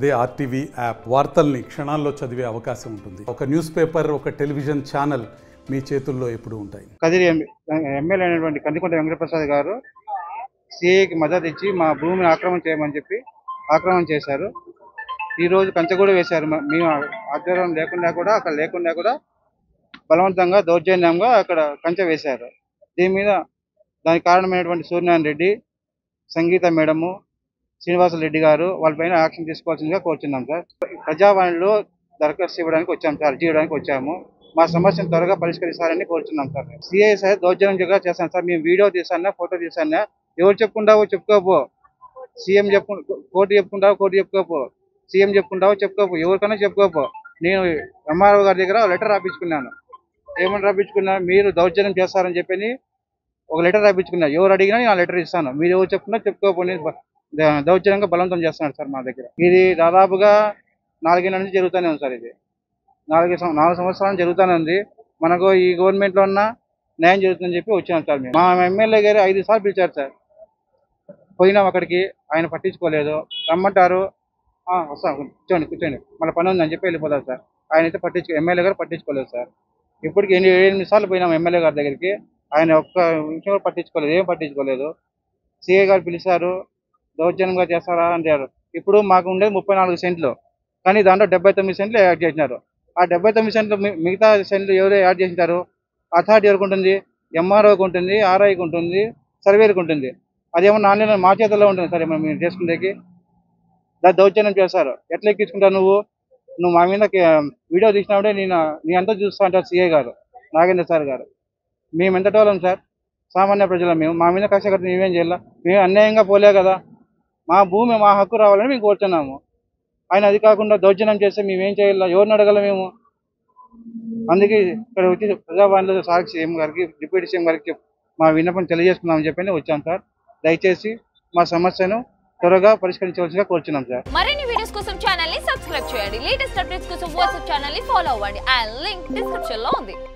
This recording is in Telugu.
అదే ఆర్టీవీ యాప్ వార్తల్ని క్షణాల్లో చదివే అవకాశం ఉంటుంది. ఒక న్యూస్ పేపర్, ఒక టెలివిజన్ ఛానల్ మీ చేతుల్లో ఎప్పుడూ ఉంటాయి. కదిరి ఎమ్మెల్యే అయినటువంటి కందికుంట వెంకటప్రసాద్ గారు సిఐకి మద్దతు ఇచ్చి మా భూమిని ఆక్రమణ చేయమని చెప్పి ఆక్రమణ చేశారు. ఈరోజు కంచె కూడా వేశారు. మేము ఆధ్వర్యం లేకుండా కూడా అక్కడ లేకుండా కూడా బలవంతంగా దౌర్జన్యంగా అక్కడ కంచె వేశారు. దీని మీద దానికి కారణమైనటువంటి సూర్యనారాయణ రెడ్డి, సంగీత మేడము, శ్రీనివాసరెడ్డి గారు వాళ్ళపైన యాక్షన్ తీసుకోవాల్సిందిగా కోరుచున్నాం సార్. ప్రజావాణిలో దరఖాస్తు ఇవ్వడానికి వచ్చాము సార్, అర్జీ ఇవ్వడానికి వచ్చాము. మా సమస్యను త్వరగా పరిష్కరిస్తారని కోరుచున్నాం సార్. సిఐ సార్ దౌర్జన్యంగా చేస్తాను సార్. మేము వీడియో తీసానా, ఫోటో తీసానా, ఎవరు చెప్పుకుంటావో చెప్పుకోపో. సీఎం కోర్టు చెప్పుకుంటావో కోర్టు చెప్పుకోపో, సీఎం చెప్పుకుంటావో చెప్పుకోపో, ఎవరికైనా చెప్పుకోపో. నేను ఎంఆర్ఓ గారి దగ్గర లెటర్ రాపించుకున్నాను. ఏమని రాపించుకున్నా, మీరు దౌర్జన్యం చేస్తారని చెప్పి ఒక లెటర్ రాపించుకున్నా. ఎవరు అడిగినా నేను ఆ లెటర్ ఇస్తాను. మీరు ఎవరు చెప్పుకున్నా చెప్పుకోపోని దౌర్జన్యంగా బలవంతం చేస్తున్నారు సార్ మా దగ్గర. ఇది దాదాపుగా 4 ఏళ్ళ నుంచి జరుగుతూనే ఉంది సార్. ఇది 4 సంవత్సరాలు జరుగుతూనే ఉంది. మనకు ఈ గవర్నమెంట్లో ఉన్న న్యాయం జరుగుతుందని చెప్పి వచ్చాను సార్. మేము మా ఎమ్మెల్యే గారు 5 సార్లు పిలిచారు సార్. పోయినాం అక్కడికి, ఆయన పట్టించుకోలేదు. రమ్మంటారు, వస్తాం కూర్చోండి మళ్ళీ పని ఉందని చెప్పి వెళ్ళిపోతారు సార్. ఆయన అయితే ఎమ్మెల్యే గారు పట్టించుకోలేదు సార్. ఇప్పటికి 8 సార్లు పోయినాం ఎమ్మెల్యే గారి దగ్గరికి, ఆయన ఒక్క విషయం కూడా పట్టించుకోలేదు, ఏం పట్టించుకోలేదు. సిఐ గారు పిలిచారు, దౌర్జన్యంగా చేస్తారా అంటారు. ఇప్పుడు మాకు ఉండేది 34 సెంట్లు, కానీ దాంట్లో 79 సెంట్లు యాడ్ చేసినారు. ఆ 79 సెంట్లు మిగతా సెంట్లు ఎవరు యాడ్ చేసినారు? అథారిటీ ఎవరికి ఉంటుంది? ఎంఆర్ఓకి ఉంటుంది, ఆర్ఐకి ఉంటుంది, సర్వేకి ఉంటుంది. అదేమో నాణ్యత మా చేతుల్లో ఉంటుంది సార్. ఏమో మీరు చేసుకునేకి దౌర్జన్యం చేస్తారు. ఎట్లా ఎక్కించుకుంటావు నువ్వు మా మీద వీడియో తీసినప్పుడే నీ అంతా చూస్తా అంటారు సిఐ గారు, నాగేంద్ర సార్ గారు. మేము ఎంత టోలం సార్, సామాన్య ప్రజలు మేము. మా మీద కక్ష కట్టి మేమేం చేయాల? మేము అన్యాయంగా పోలే కదా. మా భూమి మా హక్కు రావాలని మేము కోరుతున్నాము. ఆయన అది కాకుండా దౌర్జన్యం చేస్తే మేమేం చేయాలి? ఎవరిని అడగాల మేము? అందుకే ఇక్కడ వచ్చి ప్రజావాణిలో సార్ సీఎం గారికి, డిప్యూటీ సీఎం గారికి మా విన్నపం తెలియజేసుకున్నామని చెప్పి వచ్చాం సార్. దయచేసి మా సమస్యను త్వరగా పరిష్కరించవలసిగా కోరుచున్నాం సార్. మరిన్ని వీడియోస్ కోసం ఛానల్ ని సబ్స్క్రైబ్ చేయండి. లేటెస్ట్ అప్డేట్స్ కోసం వాట్సాప్ ఛానల్ ని ఫాలో అవ్వండి. ఆ లింక్ డిస్క్రిప్షన్ లో ఉంది.